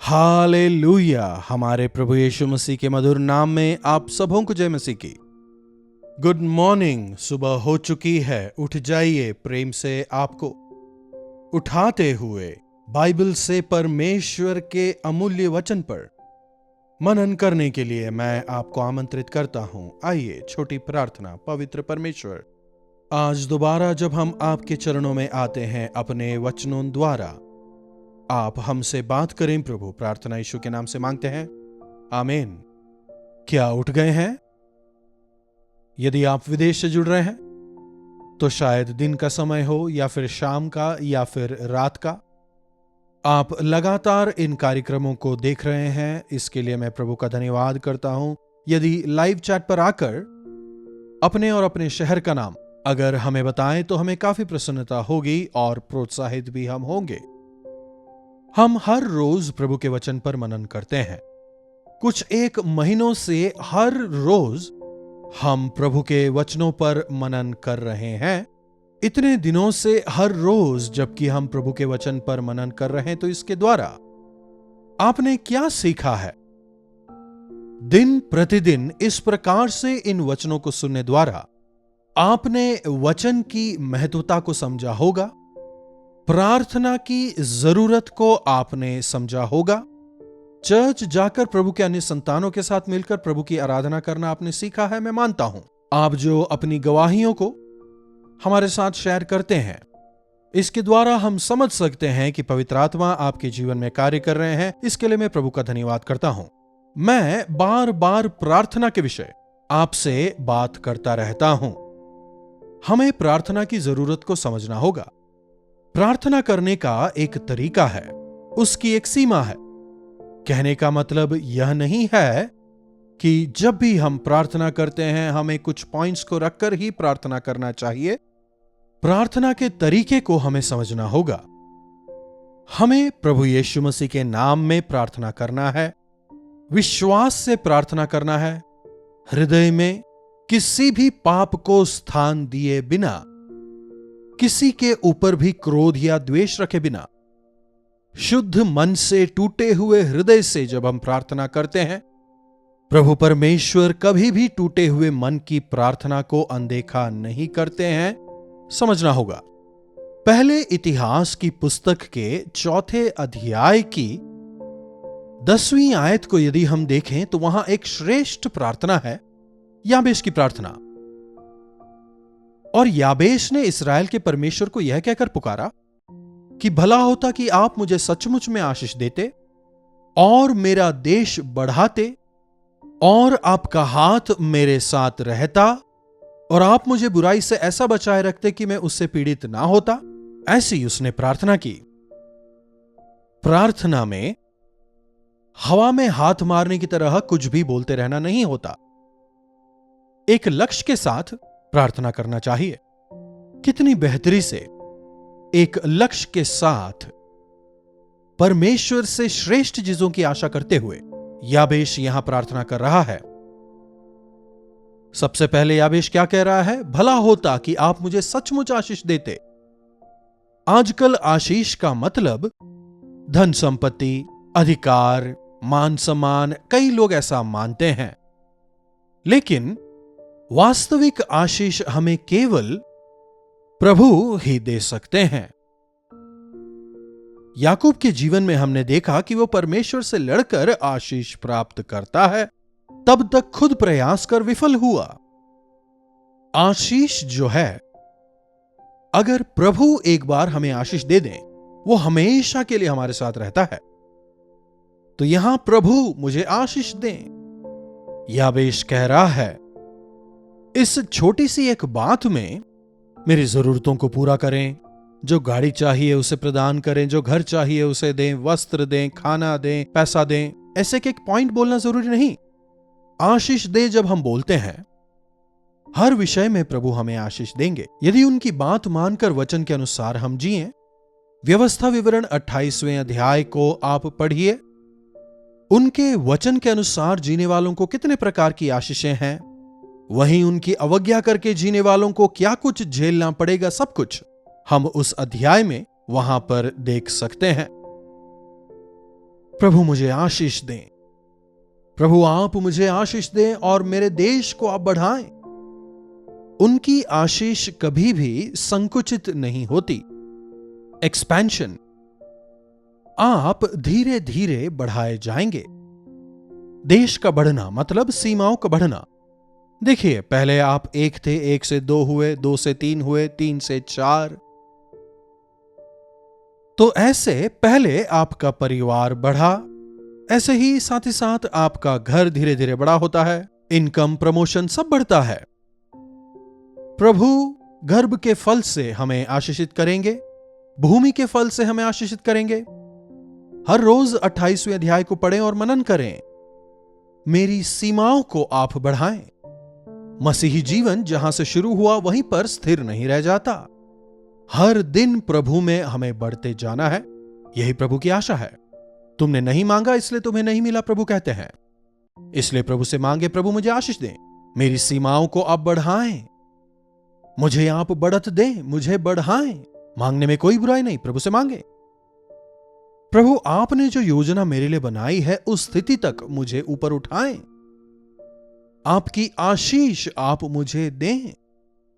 Hallelujah. हमारे प्रभु यीशु मसीह के मधुर नाम में आप सबों को जय मसीह की। Good morning. सुबह हो चुकी है। उठ जाइए। प्रेम से आपको उठाते हुए बाइबल से परमेश्वर के अमूल्य वचन पर मनन करने के लिए मैं आपको आमंत्रित करता हूं। आइए छोटी प्रार्थना। पवित्र परमेश्वर, आज दोबारा जब हम आपके चरणों में आते हैं अपने वचनों द्वारा, आप हमसे बात करें प्रभु। प्रार्थना यीशु के नाम से मांगते हैं, आमीन। क्या उठ गए हैं? यदि आप विदेश से जुड़ रहे हैं तो शायद दिन का समय हो या फिर शाम का या फिर रात का। आप लगातार इन कार्यक्रमों को देख रहे हैं, इसके लिए मैं प्रभु का धन्यवाद करता हूं। यदि लाइव चैट पर आकर अपने और अपने शहर का नाम अगर हमें बताएं तो हमें काफी प्रसन्नता होगी और प्रोत्साहित भी हम होंगे। हम हर रोज प्रभु के वचन पर मनन करते हैं। कुछ एक महीनों से हर रोज हम प्रभु के वचनों पर मनन कर रहे हैं। इतने दिनों से हर रोज जबकि हम प्रभु के वचन पर मनन कर रहे हैं, तो इसके द्वारा आपने क्या सीखा है? दिन प्रतिदिन इस प्रकार से इन वचनों को सुनने द्वारा आपने वचन की महत्वता को समझा होगा, प्रार्थना की जरूरत को आपने समझा होगा, चर्च जाकर प्रभु के अन्य संतानों के साथ मिलकर प्रभु की आराधना करना आपने सीखा है। मैं मानता हूं आप जो अपनी गवाहियों को हमारे साथ शेयर करते हैं, इसके द्वारा हम समझ सकते हैं कि पवित्र आत्मा आपके जीवन में कार्य कर रहे हैं। इसके लिए मैं प्रभु का धन्यवाद करता हूं। मैं बार बार प्रार्थना के विषय आपसे बात करता रहता हूं। हमें प्रार्थना की जरूरत को समझना होगा। प्रार्थना करने का एक तरीका है, उसकी एक सीमा है। कहने का मतलब यह नहीं है कि जब भी हम प्रार्थना करते हैं हमें कुछ पॉइंट्स को रखकर ही प्रार्थना करना चाहिए। प्रार्थना के तरीके को हमें समझना होगा। हमें प्रभु यीशु मसीह के नाम में प्रार्थना करना है, विश्वास से प्रार्थना करना है, हृदय में किसी भी पाप को स्थान दिए बिना, किसी के ऊपर भी क्रोध या द्वेष रखे बिना, शुद्ध मन से, टूटे हुए हृदय से जब हम प्रार्थना करते हैं, प्रभु परमेश्वर कभी भी टूटे हुए मन की प्रार्थना को अनदेखा नहीं करते हैं। समझना होगा। पहले इतिहास की पुस्तक के 4 अध्याय की 10वीं आयत को यदि हम देखें तो वहां एक श्रेष्ठ प्रार्थना है, याबेश की प्रार्थना। और याबेश ने इस्राएल के परमेश्वर को यह कहकर पुकारा कि भला होता कि आप मुझे सचमुच में आशीष देते और मेरा देश बढ़ाते और आपका हाथ मेरे साथ रहता और आप मुझे बुराई से ऐसा बचाए रखते कि मैं उससे पीड़ित ना होता। ऐसी उसने प्रार्थना की। प्रार्थना में हवा में हाथ मारने की तरह कुछ भी बोलते रहना नहीं होता। एक लक्ष्य के साथ प्रार्थना करना चाहिए। कितनी बेहतरी से एक लक्ष्य के साथ परमेश्वर से श्रेष्ठ चीजों की आशा करते हुए याबेश यहां प्रार्थना कर रहा है। सबसे पहले याबेश क्या कह रहा है? भला होता कि आप मुझे सचमुच आशीष देते। आजकल आशीष का मतलब धन संपत्ति, अधिकार, मान सम्मान, कई लोग ऐसा मानते हैं। लेकिन वास्तविक आशीष हमें केवल प्रभु ही दे सकते हैं। याकूब के जीवन में हमने देखा कि वो परमेश्वर से लड़कर आशीष प्राप्त करता है, तब तक खुद प्रयास कर विफल हुआ। आशीष जो है, अगर प्रभु एक बार हमें आशीष दे दें, वो हमेशा के लिए हमारे साथ रहता है। तो यहां प्रभु मुझे आशीष दें, याबेश कह रहा है। इस छोटी सी एक बात में मेरी जरूरतों को पूरा करें, जो गाड़ी चाहिए उसे प्रदान करें, जो घर चाहिए उसे दें, वस्त्र दें, खाना दें, पैसा दें। ऐसे एक पॉइंट बोलना जरूरी नहीं। आशीष दे जब हम बोलते हैं, हर विषय में प्रभु हमें आशीष देंगे यदि उनकी बात मानकर वचन के अनुसार हम जिएं। व्यवस्था विवरण 28वें अध्याय को आप पढ़िए। उनके वचन के अनुसार जीने वालों को कितने प्रकार की आशीषें हैं, वहीं उनकी अवज्ञा करके जीने वालों को क्या कुछ झेलना पड़ेगा, सब कुछ हम उस अध्याय में वहां पर देख सकते हैं। प्रभु मुझे आशीष दें, प्रभु आप मुझे आशीष दें और मेरे देश को आप बढ़ाएं। उनकी आशीष कभी भी संकुचित नहीं होती। एक्सपेंशन, आप धीरे धीरे बढ़ाए जाएंगे। देश का बढ़ना मतलब सीमाओं का बढ़ना। देखिए, पहले आप 1 थे, 1 से 2 हुए, 2 से 3 हुए, 3 से 4। तो ऐसे पहले आपका परिवार बढ़ा, ऐसे ही साथ आपका घर धीरे धीरे बड़ा होता है, इनकम, प्रमोशन सब बढ़ता है। प्रभु गर्भ के फल से हमें आशीषित करेंगे, भूमि के फल से हमें आशीषित करेंगे। हर रोज 28वें अध्याय को पढ़ें और मनन करें। मेरी सीमाओं को आप बढ़ाएं। मसीही जीवन जहां से शुरू हुआ वहीं पर स्थिर नहीं रह जाता। हर दिन प्रभु में हमें बढ़ते जाना है, यही प्रभु की आशा है। तुमने नहीं मांगा इसलिए तुम्हें नहीं मिला, प्रभु कहते हैं। इसलिए प्रभु से मांगे, प्रभु मुझे आशीष दें, मेरी सीमाओं को आप बढ़ाएं, मुझे आप बढ़त दें, मुझे बढ़ाएं। मांगने में कोई बुराई नहीं, प्रभु से मांगे। प्रभु आपने जो योजना मेरे लिए बनाई है उस स्थिति तक मुझे ऊपर उठाएं। आपकी आशीष आप मुझे दें,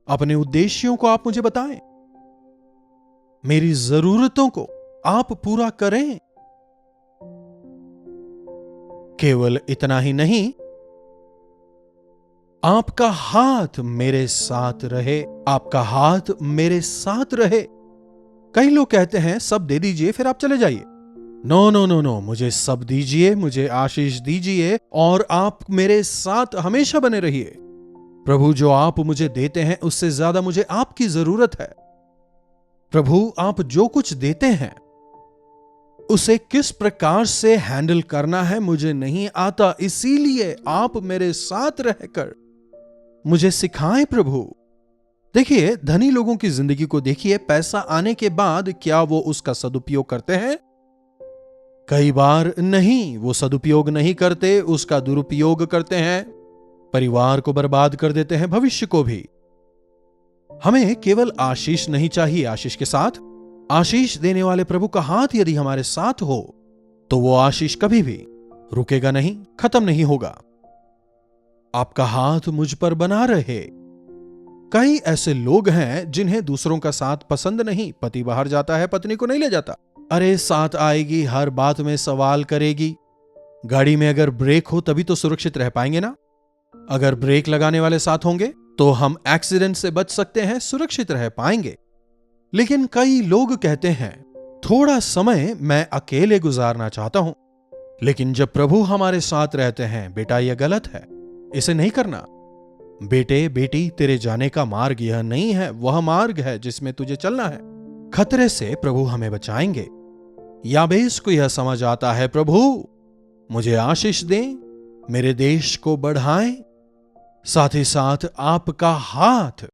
अपने उद्देश्यों को आप मुझे बताएं, मेरी जरूरतों को आप पूरा करें। केवल इतना ही नहीं, आपका हाथ मेरे साथ रहे, आपका हाथ मेरे साथ रहे। कई लोग कहते हैं सब दे दीजिए फिर आप चले जाइए। नो नो नो नो, मुझे सब दीजिए, मुझे आशीष दीजिए और आप मेरे साथ हमेशा बने रहिए। प्रभु जो आप मुझे देते हैं उससे ज्यादा मुझे आपकी जरूरत है। प्रभु आप जो कुछ देते हैं उसे किस प्रकार से हैंडल करना है मुझे नहीं आता, इसीलिए आप मेरे साथ रहकर मुझे सिखाएं प्रभु। देखिए, धनी लोगों की जिंदगी को देखिए, पैसा आने के बाद क्या वो उसका सदुपयोग करते हैं? कई बार नहीं, वो सदुपयोग नहीं करते, उसका दुरुपयोग करते हैं, परिवार को बर्बाद कर देते हैं, भविष्य को भी। हमें केवल आशीष नहीं चाहिए, आशीष के साथ आशीष देने वाले प्रभु का हाथ यदि हमारे साथ हो तो वो आशीष कभी भी रुकेगा नहीं, खत्म नहीं होगा। आपका हाथ मुझ पर बना रहे। कई ऐसे लोग हैं जिन्हें दूसरों का साथ पसंद नहीं। पति बाहर जाता है, पत्नी को नहीं ले जाता। अरे साथ आएगी, हर बात में सवाल करेगी। गाड़ी में अगर ब्रेक हो तभी तो सुरक्षित रह पाएंगे ना। अगर ब्रेक लगाने वाले साथ होंगे तो हम एक्सीडेंट से बच सकते हैं, सुरक्षित रह पाएंगे। लेकिन कई लोग कहते हैं थोड़ा समय मैं अकेले गुजारना चाहता हूं, लेकिन जब प्रभु हमारे साथ रहते हैं, बेटा यह गलत है, इसे नहीं करना। बेटे बेटी, तेरे जाने का मार्ग यह नहीं है, वह मार्ग है जिसमें तुझे चलना है। खतरे से प्रभु हमें बचाएंगे। याबेस को यह समझ आता है, प्रभु मुझे आशीष दें, मेरे देश को बढ़ाएं, साथ ही साथ आपका हाथ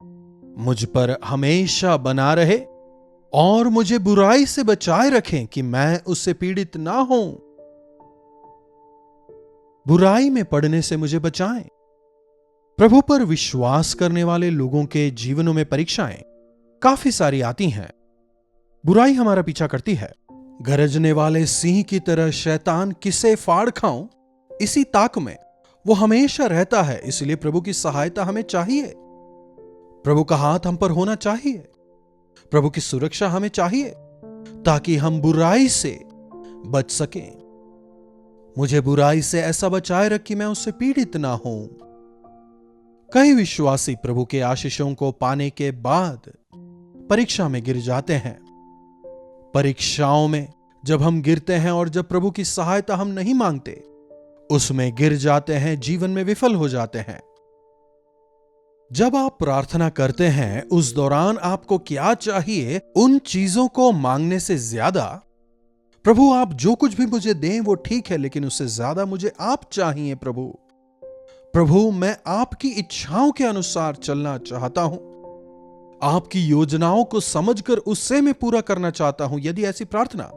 मुझ पर हमेशा बना रहे और मुझे बुराई से बचाए रखें कि मैं उससे पीड़ित ना हूं। बुराई में पड़ने से मुझे बचाएं। प्रभु पर विश्वास करने वाले लोगों के जीवनों में परीक्षाएं काफी सारी आती हैं। बुराई हमारा पीछा करती है। गरजने वाले सिंह की तरह शैतान किसे फाड़ खाऊं, इसी ताक में वो हमेशा रहता है। इसलिए प्रभु की सहायता हमें चाहिए। प्रभु का हाथ हम पर होना चाहिए। प्रभु की सुरक्षा हमें चाहिए ताकि हम बुराई से बच सकें। मुझे बुराई से ऐसा बचाए रख कि मैं उससे पीड़ित ना हूं। कई विश्वासी प्रभु के आशीषों को पाने के बाद परीक्षा में गिर जाते हैं। परीक्षाओं में जब हम गिरते हैं और जब प्रभु की सहायता हम नहीं मांगते, उसमें गिर जाते हैं, जीवन में विफल हो जाते हैं। जब आप प्रार्थना करते हैं उस दौरान आपको क्या चाहिए, उन चीजों को मांगने से ज्यादा प्रभु आप जो कुछ भी मुझे दें वो ठीक है, लेकिन उससे ज्यादा मुझे आप चाहिए। प्रभु मैं आपकी इच्छाओं के अनुसार चलना चाहता हूं, आपकी योजनाओं को समझकर उससे मैं पूरा करना चाहता हूं। यदि ऐसी प्रार्थना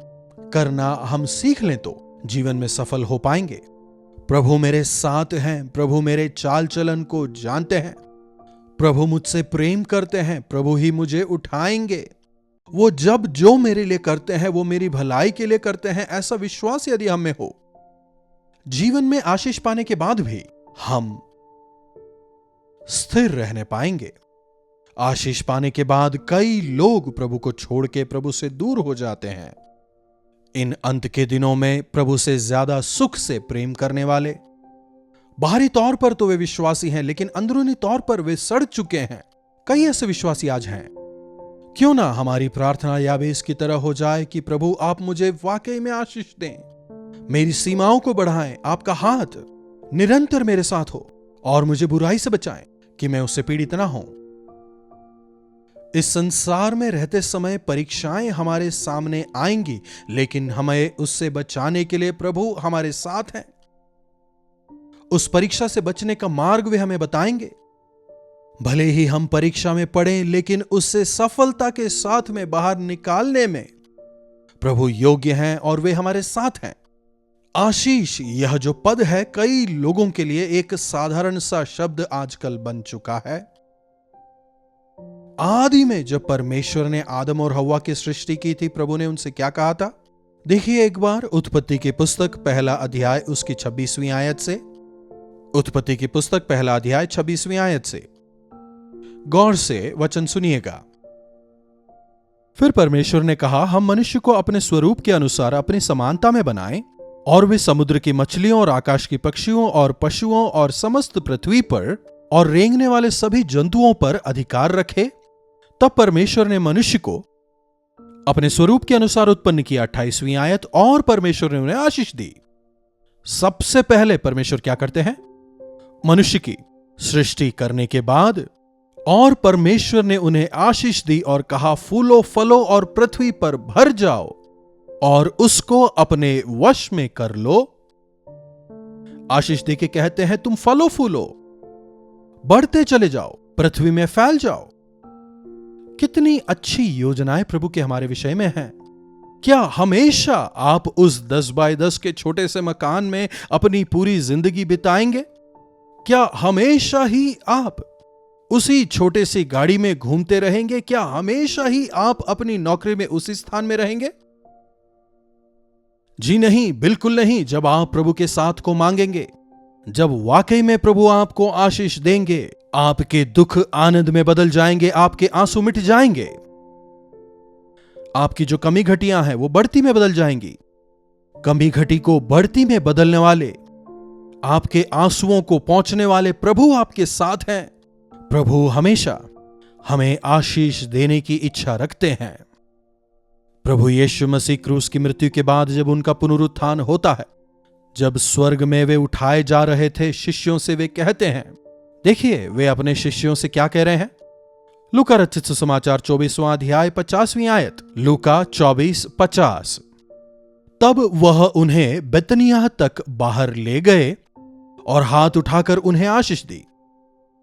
करना हम सीख लें तो जीवन में सफल हो पाएंगे। प्रभु मेरे साथ हैं, प्रभु मेरे चाल चलन को जानते हैं, प्रभु मुझसे प्रेम करते हैं, प्रभु ही मुझे उठाएंगे वो जब जो मेरे लिए करते हैं वो मेरी भलाई के लिए करते हैं, ऐसा विश्वास यदि हम में हो, जीवन में आशीष पाने के बाद भी हम स्थिर रहने पाएंगे। आशीष पाने के बाद कई लोग प्रभु को छोड़ के प्रभु से दूर हो जाते हैं। इन अंत के दिनों में प्रभु से ज्यादा सुख से प्रेम करने वाले, बाहरी तौर पर तो वे विश्वासी हैं लेकिन अंदरूनी तौर पर वे सड़ चुके हैं, कई ऐसे विश्वासी आज हैं। क्यों ना हमारी प्रार्थना याबेस की तरह हो जाए कि प्रभु आप मुझे वाकई में आशीष दें, मेरी सीमाओं को बढ़ाएं, आपका हाथ निरंतर मेरे साथ हो और मुझे बुराई से बचाएं कि मैं उससे पीड़ित ना हूं। इस संसार में रहते समय परीक्षाएं हमारे सामने आएंगी, लेकिन हमें उससे बचाने के लिए प्रभु हमारे साथ हैं। उस परीक्षा से बचने का मार्ग वे हमें बताएंगे। भले ही हम परीक्षा में पड़ें, लेकिन उससे सफलता के साथ में बाहर निकालने में प्रभु योग्य हैं और वे हमारे साथ हैं। आशीष, यह जो पद है, कई लोगों के लिए एक साधारण सा शब्द आजकल बन चुका है। आदि में जब परमेश्वर ने आदम और हव्वा की सृष्टि की थी, प्रभु ने उनसे क्या कहा था? देखिए एक बार उत्पत्ति की पुस्तक पहला अध्याय उसकी 26वीं आयत से। उत्पत्ति की पुस्तक पहला अध्याय 26वीं आयत से गौर से वचन सुनिएगा। फिर परमेश्वर ने कहा, हम मनुष्य को अपने स्वरूप के अनुसार अपनी समानता में बनाएं और वे समुद्र की मछलियों और आकाश की पक्षियों और पशुओं और समस्त पृथ्वी पर और रेंगने वाले सभी जंतुओं पर अधिकार रखे। तब परमेश्वर ने मनुष्य को अपने स्वरूप के अनुसार उत्पन्न किया। 28वीं आयत, और परमेश्वर ने उन्हें आशीष दी। सबसे पहले परमेश्वर क्या करते हैं? मनुष्य की सृष्टि करने के बाद और परमेश्वर ने उन्हें आशीष दी और कहा, फूलो फलो और पृथ्वी पर भर जाओ और उसको अपने वश में कर लो। आशीष देके कहते हैं, तुम फलो फूलो, बढ़ते चले जाओ, पृथ्वी में फैल जाओ। कितनी अच्छी योजनाएं प्रभु के हमारे विषय में हैं। क्या हमेशा आप उस 10 बाय 10 के छोटे से मकान में अपनी पूरी जिंदगी बिताएंगे? क्या हमेशा ही आप उसी छोटे सी गाड़ी में घूमते रहेंगे? क्या हमेशा ही आप अपनी नौकरी में उसी स्थान में रहेंगे? जी नहीं, बिल्कुल नहीं। जब आप प्रभु के साथ को मांगेंगे, जब वाकई में प्रभु आपको आशीष देंगे, आपके दुख आनंद में बदल जाएंगे, आपके आंसू मिट जाएंगे, आपकी जो कमी घटियां हैं वो बढ़ती में बदल जाएंगी। कमी घटी को बढ़ती में बदलने वाले, आपके आंसुओं को पहुंचने वाले प्रभु आपके साथ हैं। प्रभु हमेशा हमें आशीष देने की इच्छा रखते हैं। प्रभु यीशु मसीह क्रूस की मृत्यु के बाद जब उनका पुनरुत्थान होता है, जब स्वर्ग में वे उठाए जा रहे थे, शिष्यों से वे कहते हैं, देखिए वे अपने शिष्यों से क्या कह रहे हैं? लूका रचित सुसमाचार 24वां अध्याय 50वीं आयत। लूका 24:50। तब वह उन्हें बेतनिय्याह तक बाहर ले गए और हाथ उठाकर उन्हें आशीष दी,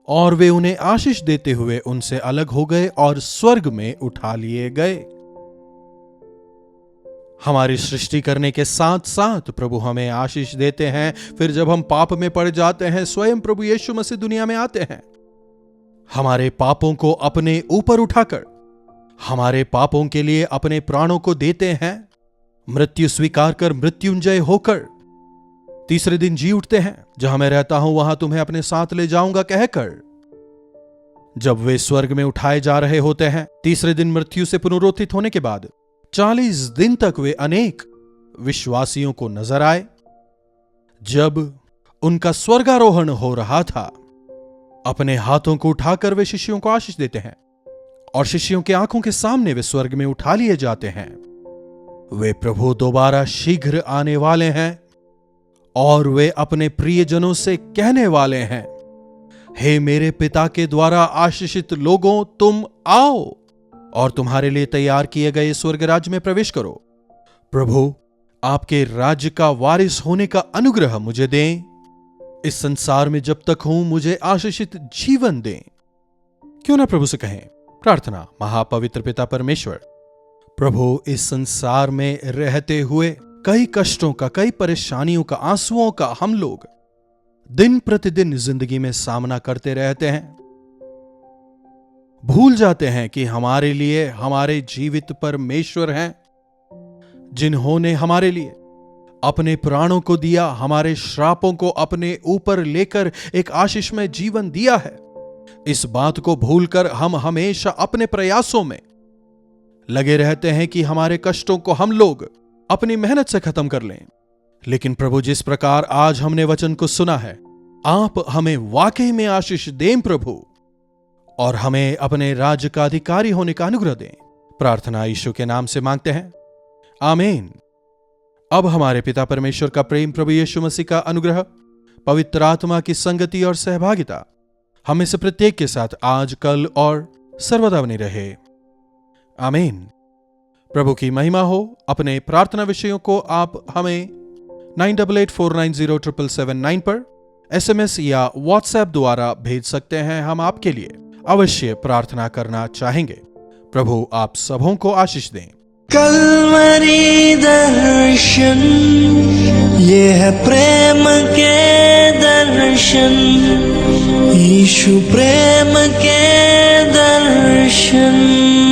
और वे उन्हें आशीष देते हुए उनसे अलग हो गए और स्वर्ग में उठा लिए गए। हमारी सृष्टि करने के साथ साथ प्रभु हमें आशीष देते हैं। फिर जब हम पाप में पड़ जाते हैं, स्वयं प्रभु यीशु मसीह दुनिया में आते हैं, हमारे पापों को अपने ऊपर उठाकर हमारे पापों के लिए अपने प्राणों को देते हैं। मृत्यु स्वीकार कर मृत्युंजय होकर तीसरे दिन जी उठते हैं। जहां मैं रहता हूं वहां तुम्हें अपने साथ ले जाऊंगा कहकर जब वे स्वर्ग में उठाए जा रहे होते हैं, तीसरे दिन मृत्यु से पुनरुत्थित होने के बाद 40 दिन तक वे अनेक विश्वासियों को नजर आए। जब उनका स्वर्गारोहण हो रहा था, अपने हाथों को उठाकर वे शिष्यों को आशीष देते हैं और शिष्यों के आंखों के सामने वे स्वर्ग में उठा लिए जाते हैं। वे प्रभु दोबारा शीघ्र आने वाले हैं और वे अपने प्रियजनों से कहने वाले हैं, हे मेरे पिता के द्वारा आशीषित लोगों, तुम आओ और तुम्हारे लिए तैयार किए गए स्वर्ग राज्य में प्रवेश करो। प्रभु आपके राज्य का वारिस होने का अनुग्रह मुझे दें। इस संसार में जब तक हूं मुझे आशीषित जीवन दें। क्यों ना प्रभु से कहें प्रार्थना। महापवित्र पिता परमेश्वर, प्रभु इस संसार में रहते हुए कई कष्टों का, कई परेशानियों का, आंसुओं का हम लोग दिन प्रतिदिन जिंदगी में सामना करते रहते हैं। भूल जाते हैं कि हमारे लिए हमारे जीवित परमेश्वर हैं, जिन्होंने हमारे लिए अपने प्राणों को दिया, हमारे श्रापों को अपने ऊपर लेकर एक आशीषमय जीवन दिया है। इस बात को भूलकर हम हमेशा अपने प्रयासों में लगे रहते हैं कि हमारे कष्टों को हम लोग अपनी मेहनत से खत्म कर लें। लेकिन प्रभु, जिस प्रकार आज हमने वचन को सुना है, आप हमें वाकई में आशीष दें प्रभु, और हमें अपने राज्य का अधिकारी होने का अनुग्रह दें। प्रार्थना यीशु के नाम से मांगते हैं, आमीन। अब हमारे पिता परमेश्वर का प्रेम, प्रभु यीशु मसीह का अनुग्रह, पवित्र आत्मा की संगति और सहभागिता हमें से प्रत्येक के साथ आज, कल और सर्वदा बनी रहे। आमीन। प्रभु की महिमा हो। अपने प्रार्थना विषयों को आप हमें 9884907779 पर SMS या WhatsApp द्वारा भेज सकते हैं। हम आपके लिए अवश्य प्रार्थना करना चाहेंगे। प्रभु आप सबों को आशीष दें। कल्वरी दर्शन, ये है प्रेम के दर्शन, यीशु प्रेम के दर्शन।